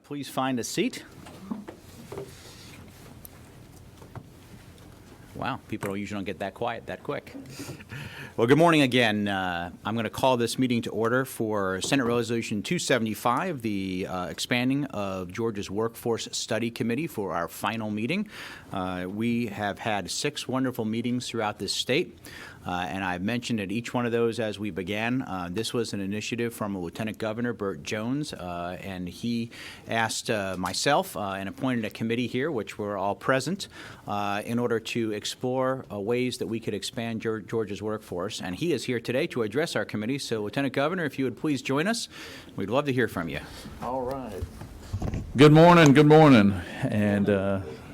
Please find a seat. Wow, people usually don't get that quiet that quick. Well, good morning again. I'm going to call this meeting to order for Senate Resolution 275, the expanding of Georgia's Workforce Study Committee for our final meeting. We have had 6 wonderful meetings throughout this state. And I mentioned at each one of those as we began, this was an initiative from Lieutenant Governor Burt Jones, and he asked myself and appointed a committee here, which were all present, in order to explore ways that we could expand Georgia's workforce. And he is here today to address our committee. So, Lieutenant Governor, if you would please join us, we'd love to hear from you. All right. Good morning, and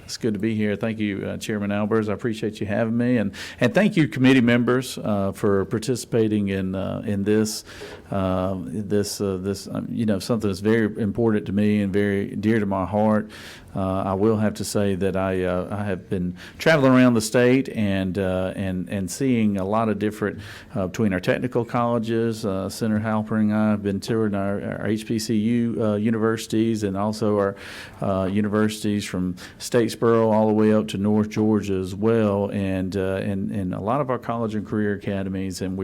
it's good to be here. Thank you, Chairman Albers. I appreciate you having me, and thank you, committee members, for participating in this. Something that's very important to me and very dear to my heart. I will have to say that I have been traveling around the state and seeing a lot of different between our technical colleges. Senator Halpern and I have been touring our HBCU universities and also our universities from Statesboro all the way up to North Georgia as well, and a lot of our college and career academies. And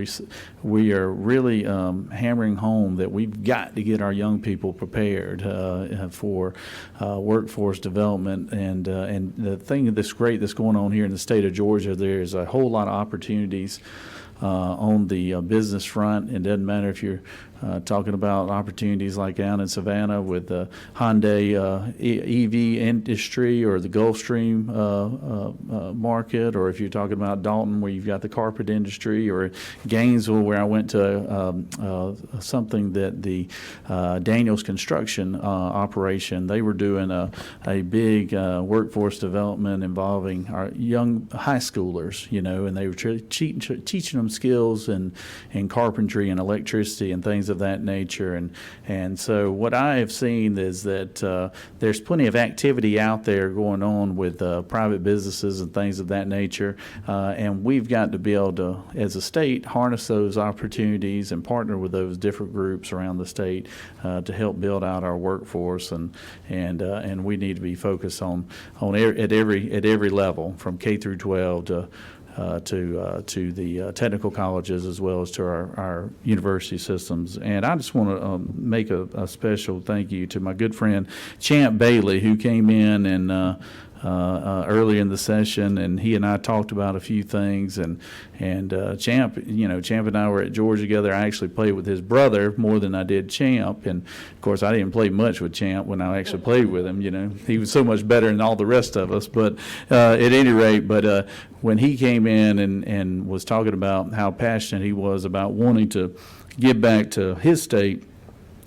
we are really hammering home that we've got to get our young people prepared for workforce development, and the thing that's great that's going on here in the state of Georgia, there's a whole lot of opportunities on the business front. It doesn't matter if you're talking about opportunities like down in Savannah with the Hyundai EV industry, or the Gulfstream market, or if you're talking about Dalton where you've got the carpet industry, or Gainesville where I went to something that the Daniels Construction operation, they were doing a big workforce development involving our young high schoolers, and they were teaching them skills in carpentry and electricity and things of that nature. And so what I have seen is that there's plenty of activity out there going on with private businesses and things of that nature, and we've got to be able to, as a state, harness those opportunities and partner with those different groups around the state to help build out our workforce, and we need to be focused on at every level, from K through 12 to the technical colleges, as well as to our university systems. And I just want to make a special thank you to my good friend Champ Bailey, who came in and early in the session, and he and I talked about a few things. And Champ and I were at Georgia together. I actually played with his brother more than I did Champ, and of course I didn't play much with Champ when I actually played with him. He was so much better than all the rest of us. But at any rate, when he came in and was talking about how passionate he was about wanting to give back to his state,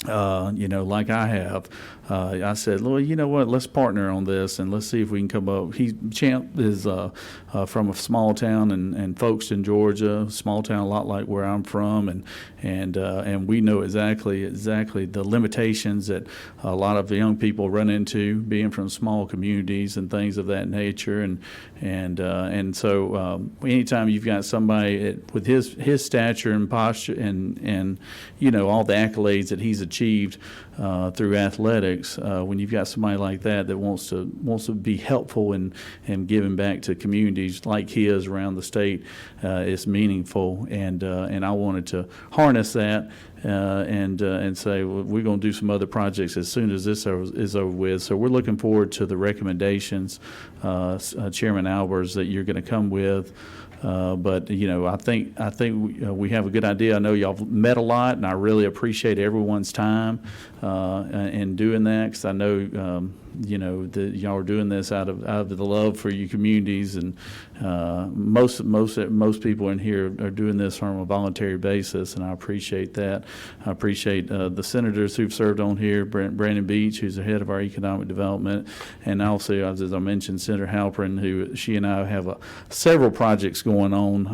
like I have, I said, Lord, you know what, let's partner on this and let's see if we can come up. Champ is from a small town in Folkestone, Georgia, small town a lot like where I'm from, and we know exactly the limitations that a lot of the young people run into being from small communities and things of that nature, and so anytime you've got somebody with his stature and posture and all the accolades that he's achieved through athletics, when you've got somebody like that wants to be helpful in giving back to communities like his around the state, it's meaningful, and I wanted to harness that and say, well, we're going to do some other projects as soon as this is over with. So we're looking forward to the recommendations, Chairman Albers, that you're going to come with. But I think we have a good idea. I know y'all met a lot, and I really appreciate everyone's time in doing that, because I know that y'all are doing this out of the love for your communities, and most people in here are doing this on a voluntary basis, and I appreciate that. I appreciate the senators who've served on here, Brandon Beach, who's the head of our economic development, and also, as I mentioned, Senator Halpern, she and I have several projects going on,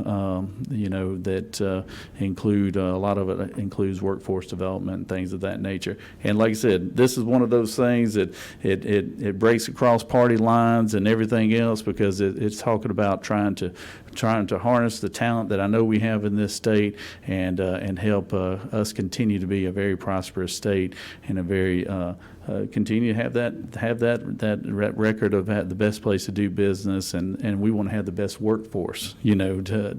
that include a lot of it includes workforce development and things of that nature. And like I said, this is one of those things that it breaks across party lines and everything else, because it's talking about trying to harness the talent that I know we have in this state, and help us continue to be a very prosperous state and a very continue to have that record of the best place to do business, and we want to have the best workforce,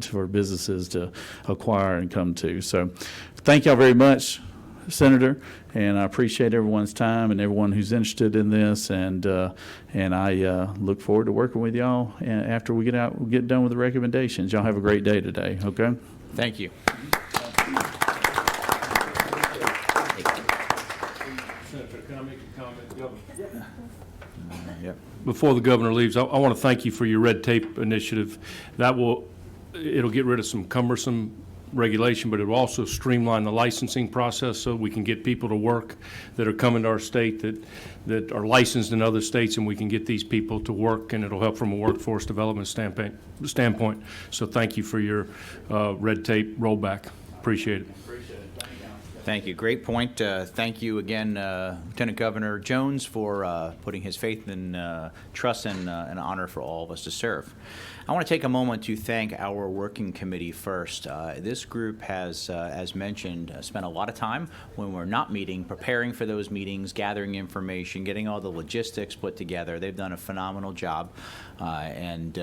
for businesses to acquire and come to. So, thank y'all very much, Senator, and I appreciate everyone's time and everyone who's interested in this, and I look forward to working with y'all after we get done with the recommendations. Y'all have a great day today. Okay. Thank you. Senator, can I make a comment, Governor? Yep. Before the governor leaves, I want to thank you for your red tape initiative. It'll get rid of some cumbersome regulation, but it will also streamline the licensing process so we can get people to work that are coming to our state that are licensed in other states, and we can get these people to work, and it'll help from a workforce development standpoint. So thank you for your red tape rollback. Appreciate it. Thank you. Great point. Thank you again, Lieutenant Governor Jones, for putting his faith and trust and an honor for all of us to serve. I want to take a moment to thank our working committee first. This group has, as mentioned, spent a lot of time when we're not meeting, preparing for those meetings, gathering information, getting all the logistics put together. They've done a phenomenal job, and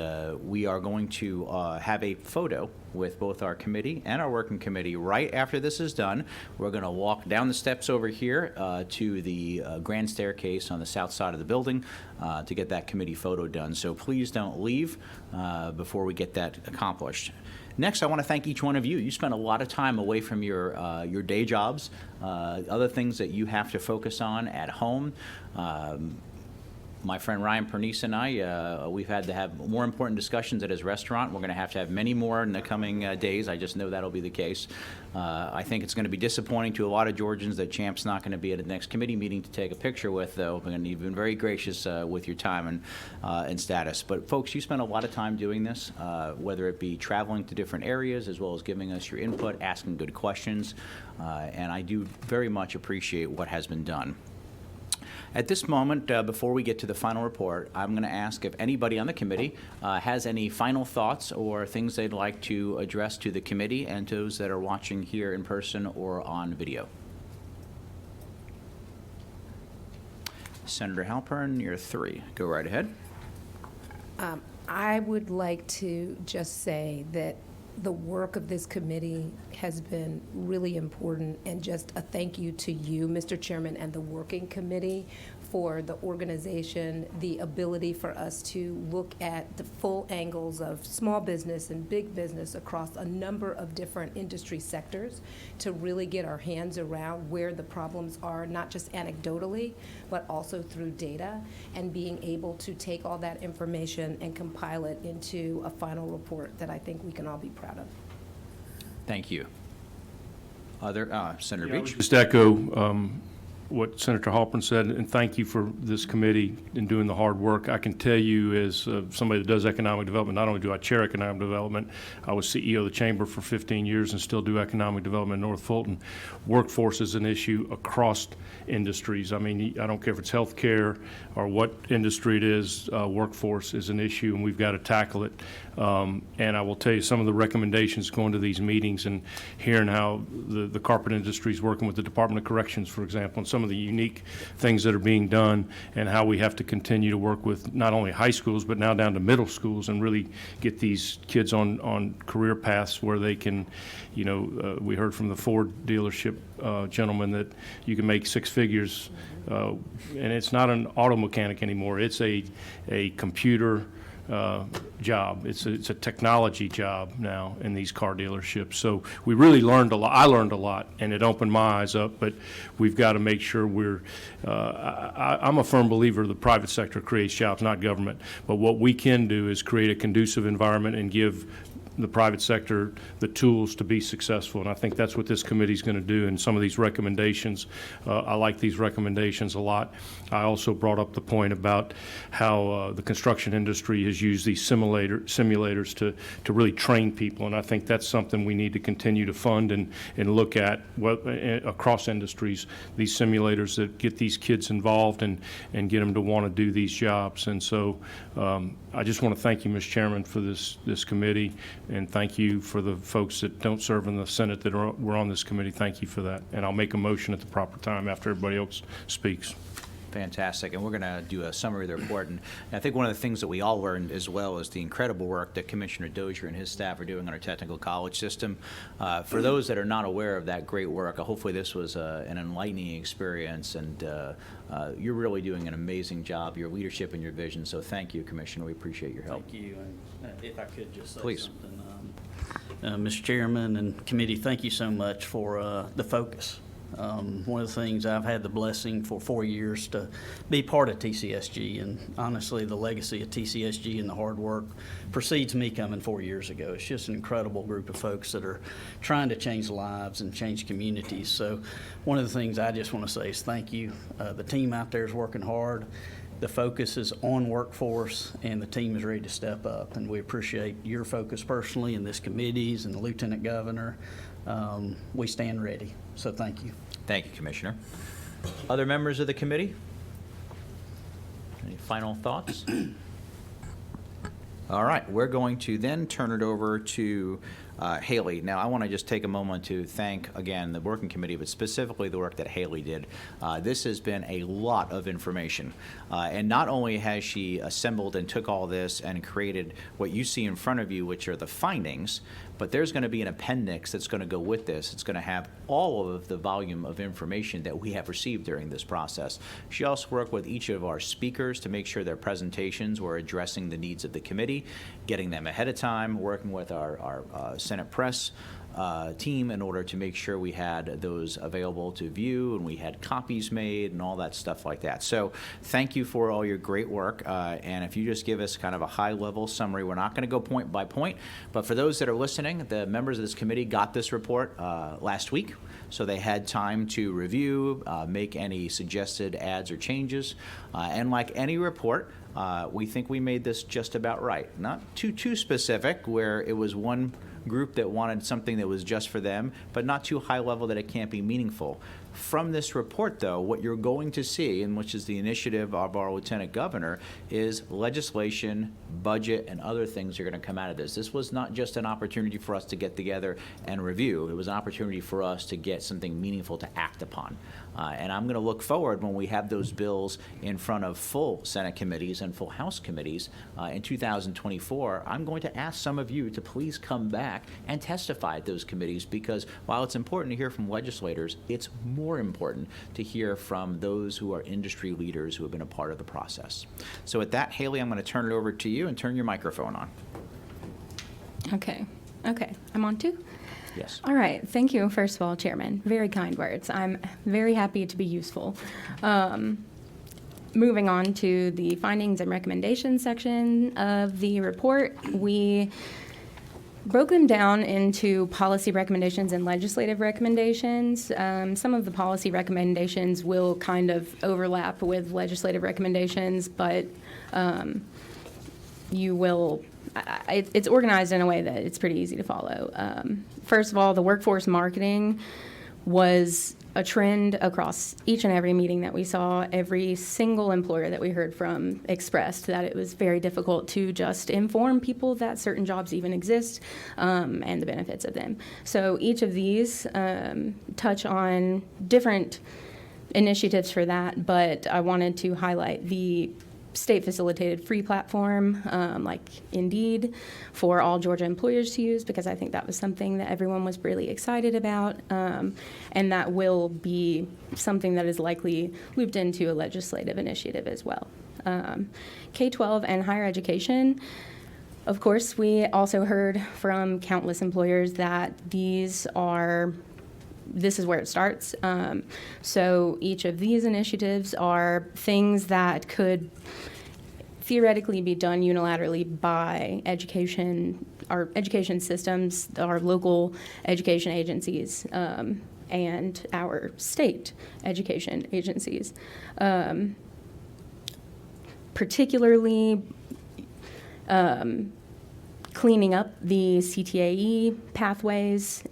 we are going to have a photo with both our committee and our working committee right after this is done. We're going to walk down the steps over here to the grand staircase on the south side of the building to get that committee photo done. So please don't leave before we get that accomplished. Next, I want to thank each one of you. You spent a lot of time away from your day jobs, other things that you have to focus on at home. My friend Ryan Pernice and I, we've had to have more important discussions at his restaurant. We're going to have many more in the coming days. I just know that'll be the case. I think it's going to be disappointing to a lot of Georgians that Champ's not going to be at the next committee meeting to take a picture with, though. And you've been very gracious with your time and status. But folks, you spent a lot of time doing this, whether it be traveling to different areas as well as giving us your input, asking good questions. And I do very much appreciate what has been done. At this moment, before we get to the final report, I'm going to ask if anybody on the committee has any final thoughts or things they'd like to address to the committee and to those that are watching here in person or on video. Senator Halpern, you're 3. Go right ahead. I would like to just say that the work of this committee has been really important, and just a thank you to you, Mr. Chairman, and the working committee for the organization, the ability for us to look at the full angles of small business and big business across a number of different industry sectors to really get our hands around where the problems are, not just anecdotally, but also through data, and being able to take all that information and compile it into a final report that I think we can all be proud of. Thank you. Other, Senator Beach? Just echo what Senator Halpern said, and thank you for this committee in doing the hard work. I can tell you, as somebody that does economic development, not only do I chair economic development, I was CEO of the chamber for 15 years and still do economic development in North Fulton. Workforce is an issue across industries. I mean, I don't care if it's healthcare or what industry it is, workforce is an issue, and we've got to tackle it. And I will tell you some of the recommendations going to these meetings and hearing how the carpet industry is working with the Department of Corrections, for example, and some of the unique things that are being done, and how we have to continue to work with not only high schools but now down to middle schools and really get these kids on career paths where they can, we heard from the Ford dealership gentleman that you can make 6 figures, and it's not an auto mechanic anymore. It's a computer job. It's a technology job now in these car dealerships. So we really learned a lot. I learned a lot, and it opened my eyes up. But we've got to make sure we're. I'm a firm believer the private sector creates jobs, not government. But what we can do is create a conducive environment and give the private sector the tools to be successful, and I think that's what this committee is going to do. And some of these recommendations, I like these recommendations a lot. I also brought up the point about how the construction industry has used these simulators to really train people, and I think that's something we need to continue to fund and look at across industries, these simulators that get these kids involved and get them to want to do these jobs. And so I just want to thank you, Mr. Chairman, for this committee. And thank you for the folks that don't serve in the Senate that were on this committee. Thank you for that. And I'll make a motion at the proper time after everybody else speaks. Fantastic. And we're going to do a summary of the report. And I think one of the things that we all learned as well is the incredible work that Commissioner Dozier and his staff are doing on our technical college system. For those that are not aware of that great work, hopefully this was an enlightening experience. And you're really doing an amazing job, your leadership and your vision. So thank you, Commissioner. We appreciate your help. Thank you, and if I could just say Please. something. Mr. Chairman and committee, thank you so much for the focus. One of the things, I've had the blessing for 4 years to be part of TCSG, and honestly, the legacy of TCSG and the hard work precedes me coming 4 years ago. It's just an incredible group of folks that are trying to change lives and change communities. So one of the things I just want to say is thank you. The team out there is working hard. The focus is on workforce, and the team is ready to step up, and we appreciate your focus personally and this committee's and the Lieutenant Governor. We stand ready, so thank you. Thank you, Commissioner. Other members of the committee? Any final thoughts? All right, we're going to then turn it over to Haley. Now, I want to just take a moment to thank, again, the working committee, but specifically the work that Haley did. This has been a lot of information. And not only has she assembled and took all this and created what you see in front of you, which are the findings, but there's going to be an appendix that's going to go with this. It's going to have all of the volume of information that we have received during this process. She also worked with each of our speakers to make sure their presentations were addressing the needs of the committee, getting them ahead of time, working with our Senate press team in order to make sure we had those available to view, and we had copies made and all that stuff like that. So thank you for all your great work. And if you just give us kind of a high-level summary, we're not going to go point by point, but for those that are listening, the members of this committee got this report last week, so they had time to review, make any suggested adds or changes, and like any report, we think we made this just about right. Not too specific, where it was one group that wanted something that was just for them, but not too high level that it can't be meaningful. From this report, though, what you're going to see, and which is the initiative of our Lieutenant Governor, is legislation, budget, and other things are going to come out of this. This was not just an opportunity for us to get together and review. It was an opportunity for us to get something meaningful to act upon. And I'm going to look forward when we have those bills in front of full Senate committees and full House committees in 2024. I'm going to ask some of you to please come back and testify at those committees, because while it's important to hear from legislators, it's more important to hear from those who are industry leaders who have been a part of the process. So with that, Haley, I'm going to turn it over to you and turn your microphone on. Okay, I'm on too? Yes. All right, thank you, first of all, Chairman. Very kind words. I'm very happy to be useful. Moving on to the findings and recommendations section of the report, we broke them down into policy recommendations and legislative recommendations. Some of the policy recommendations will kind of overlap with legislative recommendations, but you will, it's organized in a way that it's pretty easy to follow. First of all, the workforce marketing was a trend across each and every meeting that we saw. Every single employer that we heard from expressed that it was very difficult to just inform people that certain jobs even exist and the benefits of them. So each of these touch on different initiatives for that, but I wanted to highlight the state-facilitated free platform like Indeed for all Georgia employers to use, because I think that was something that everyone was really excited about, and that will be something that is likely looped into a legislative initiative as well. K-12 and higher education. Of course, we also heard from countless employers that this is where it starts. So each of these initiatives are things that could theoretically be done unilaterally by our education systems, our local education agencies, and our state education agencies. Particularly cleaning up the CTAE pathways.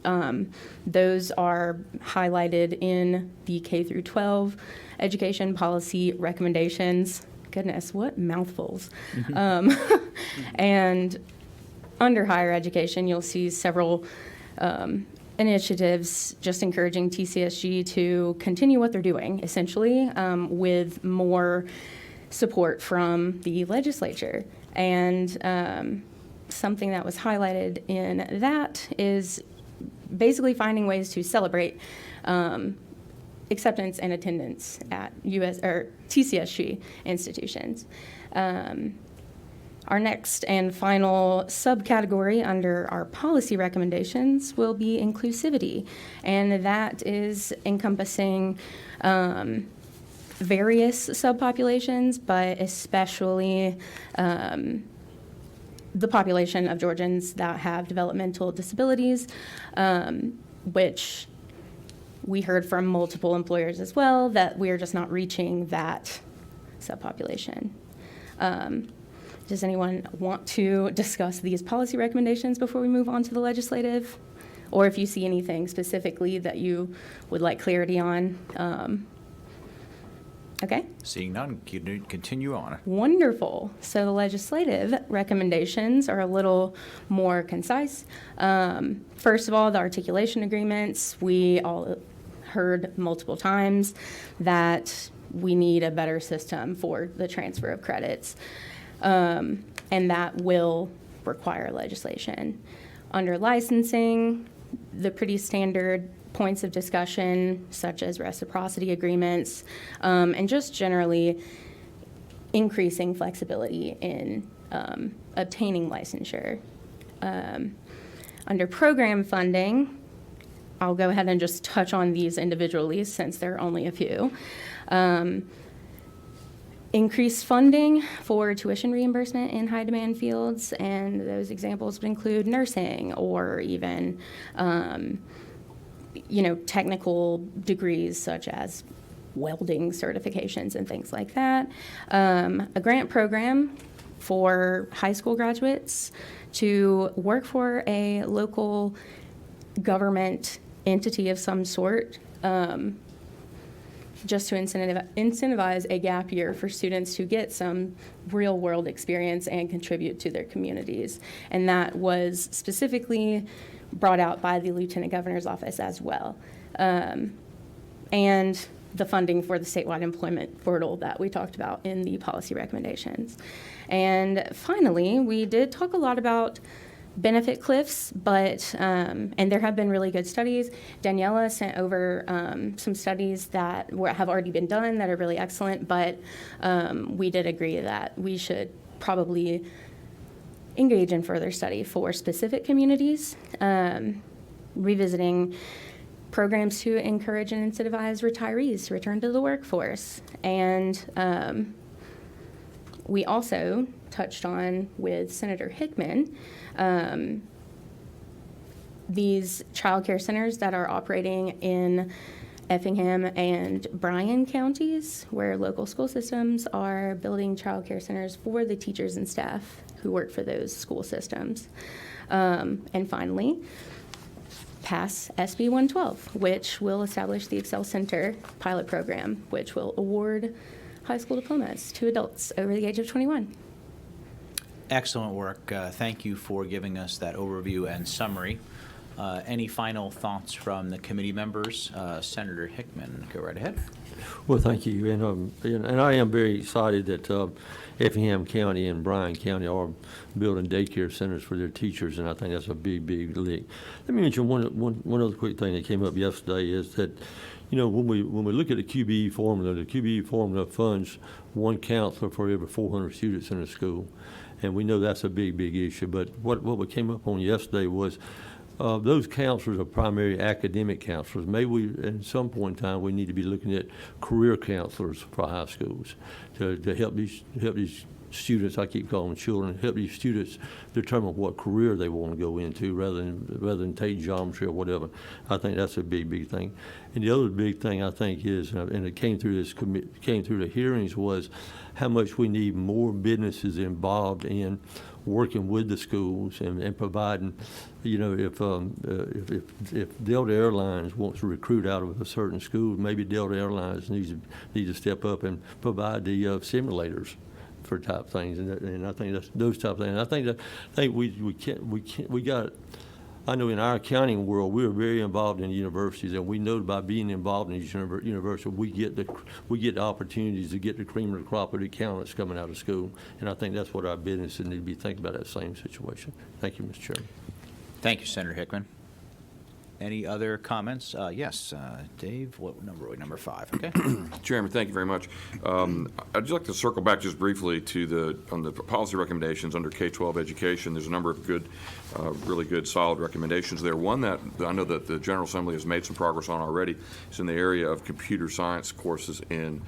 Those are highlighted in the K through 12 education policy recommendations. Goodness, what mouthfuls. And under higher education, you'll see several initiatives just encouraging TCSG to continue what they're doing, essentially, with more support from the legislature. And something that was highlighted in that is basically finding ways to celebrate acceptance and attendance at US or TCSG institutions. Our next and final subcategory under our policy recommendations will be inclusivity, and that is encompassing various subpopulations, but especially the population of Georgians that have developmental disabilities, which we heard from multiple employers as well, that we're just not reaching that subpopulation. Does anyone want to discuss these policy recommendations before we move on to the legislative? Or if you see anything specifically that you would like clarity on? Okay. Seeing none, continue on. Wonderful. So the legislative recommendations are a little more concise. First of all, the articulation agreements, we all heard multiple times that we need a better system for the transfer of credits, and that will require legislation. Under licensing, the pretty standard points of discussion, such as reciprocity agreements, and just generally increasing flexibility in obtaining licensure. Under program funding, I'll go ahead and just touch on these individually since there are only a few. Increased funding for tuition reimbursement in high-demand fields, and those examples would include nursing or even technical degrees such as welding certifications and things like that. A grant program for high school graduates to work for a local government entity of some sort, just to incentivize a gap year for students to get some real-world experience and contribute to their communities. And that was specifically brought out by the Lieutenant Governor's office as well. And the funding for the statewide employment portal that we talked about in the policy recommendations. And finally, we did talk a lot about benefit cliffs, but, and there have been really good studies. Daniela sent over some studies that have already been done that are really excellent, but we did agree that we should probably engage in further study for specific communities, revisiting programs to encourage and incentivize retirees to return to the workforce. And we also touched on with Senator Hickman these child care centers that are operating in Effingham and Bryan counties, where local school systems are building child care centers for the teachers and staff who work for those school systems. And finally, pass SB 112, which will establish the Excel Center pilot program, which will award high school diplomas to adults over the age of 21. Excellent work. Thank you for giving us that overview and summary. Any final thoughts from the committee members? Senator Hickman, go right ahead. Well, thank you. And I am very excited that Effingham County and Bryan County are building daycare centers for their teachers, and I think that's a big, big lick. Let me mention one other quick thing that came up yesterday is that, when we look at the QBE formula funds one counselor for every 400 students in a school, and we know that's a big, big issue. But what we came up on yesterday was those counselors are primary academic counselors. Maybe at some point in time, we need to be looking at career counselors for high schools to help these students, I keep calling them children, help these students determine what career they want to go into rather than take geometry or whatever. I think that's a big, big thing. And the other big thing I think is, and it came through the hearings, was how much we need more businesses involved in working with the schools and providing, if Delta Airlines wants to recruit out of a certain school, maybe Delta Airlines needs to step up and provide the simulators for type things, and I think that's those type of things. I think we got I know in our accounting world, we're very involved in universities, and we know by being involved in these universities, we get the opportunities to get the cream of the crop of the accountants coming out of school. And I think that's what our businesses need to be thinking about, that same situation. Thank you, Mr. Chairman. Thank you, Senator Hickman. Any other comments? Yes, Dave, what number are we? Number 5, okay? Chairman, thank you very much. I'd just like to circle back just briefly to on the policy recommendations under K-12 education. There's a number of good, really good, solid recommendations there. One that I know that the General Assembly has made some progress on already is in the area of computer science courses and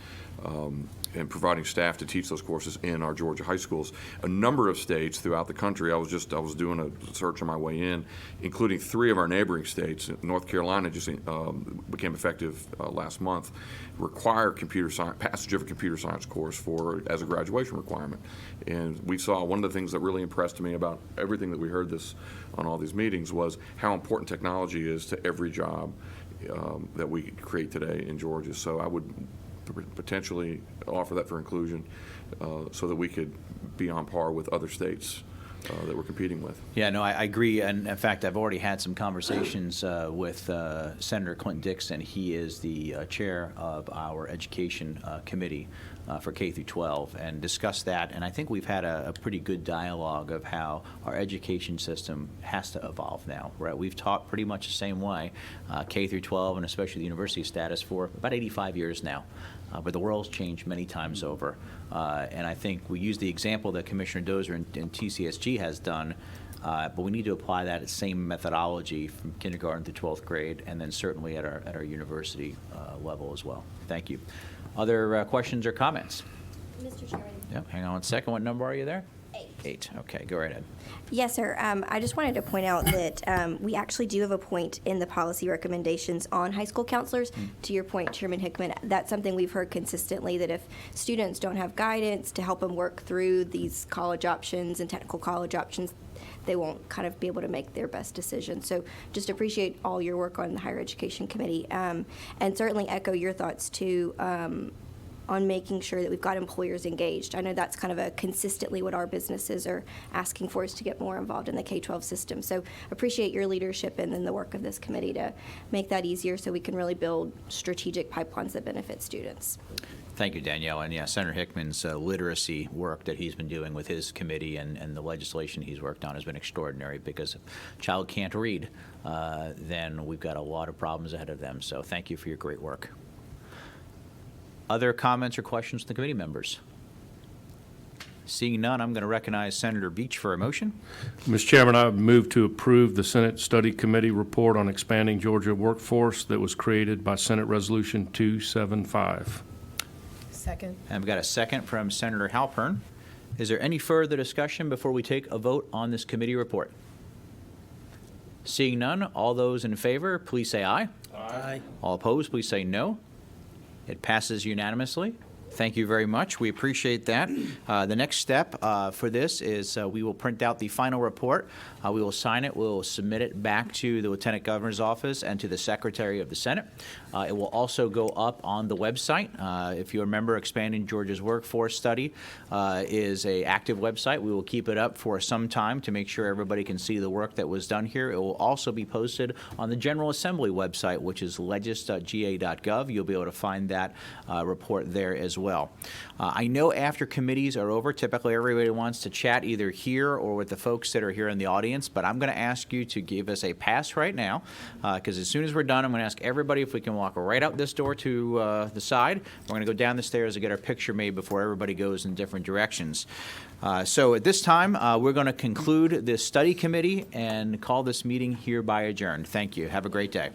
providing staff to teach those courses in our Georgia high schools. A number of states throughout the country, I was doing a search on my way in, including 3 of our neighboring states. North Carolina just became effective last month, require passage of a computer science course as a graduation requirement. And we saw one of the things that really impressed me about everything that we heard on all these meetings was how important technology is to every job that we create today in Georgia. So I would potentially offer that for inclusion so that we could be on par with other states that we're competing with. Yeah, no, I agree. And in fact, I've already had some conversations with Senator Clinton Dixon. He is the chair of our education committee for K through 12 and discussed that. And I think we've had a pretty good dialogue of how our education system has to evolve now, right? We've taught pretty much the same way, K through 12 and especially the university status for about 85 years now. But the world's changed many times over. And I think we use the example that Commissioner Dozier and TCSG has done, but we need to apply that same methodology from kindergarten to 12th grade, and then certainly at our university level as well. Thank you. Other questions or comments? Mr. Chairman. Yep, hang on one second. What number are you there? 8. 8. Okay, go right ahead. Yes, sir. I just wanted to point out that we actually do have a point in the policy recommendations on high school counselors. To your point, Chairman Hickman, that's something we've heard consistently, that if students don't have guidance to help them work through these college options and technical college options, they won't kind of be able to make their best decision. So just appreciate all your work on the Higher Education Committee, and certainly echo your thoughts too, on making sure that we've got employers engaged. I know that's kind of a consistently what our businesses are asking for, is to get more involved in the K-12 system. So appreciate your leadership and then the work of this committee to make that easier so we can really build strategic pipelines that benefit students. Thank you, Danielle. And yeah, Senator Hickman's literacy work that he's been doing with his committee and the legislation he's worked on has been extraordinary, because if a child can't read, then we've got a lot of problems ahead of them. So thank you for your great work. Other comments or questions from the committee members? Seeing none, I'm going to recognize Senator Beach for a motion. Mr. Chairman, I move to approve the Senate Study Committee report on expanding Georgia workforce that was created by Senate Resolution 275. Second. And we've got a second from Senator Halpern. Is there any further discussion before we take a vote on this committee report? Seeing none, all those in favor, please say aye. Aye. All opposed, please say no. It passes unanimously. Thank you very much. We appreciate that. The next step for this is we will print out the final report. We will sign it. We'll submit it back to the Lieutenant Governor's office and to the Secretary of the Senate. It will also go up on the website. If you remember, Expanding Georgia's Workforce Study is an active website. We will keep it up for some time to make sure everybody can see the work that was done here. It will also be posted on the General Assembly website, which is legis.ga.gov. You'll be able to find that report there as well. I know after committees are over, typically everybody wants to chat either here or with the folks that are here in the audience, but I'm going to ask you to give us a pass right now, because as soon as we're done, I'm going to ask everybody if we can walk right out this door to the side. We're going to go down the stairs to get our picture made before everybody goes in different directions. So at this time, we're going to conclude this study committee and call this meeting hereby adjourned. Thank you. Have a great day.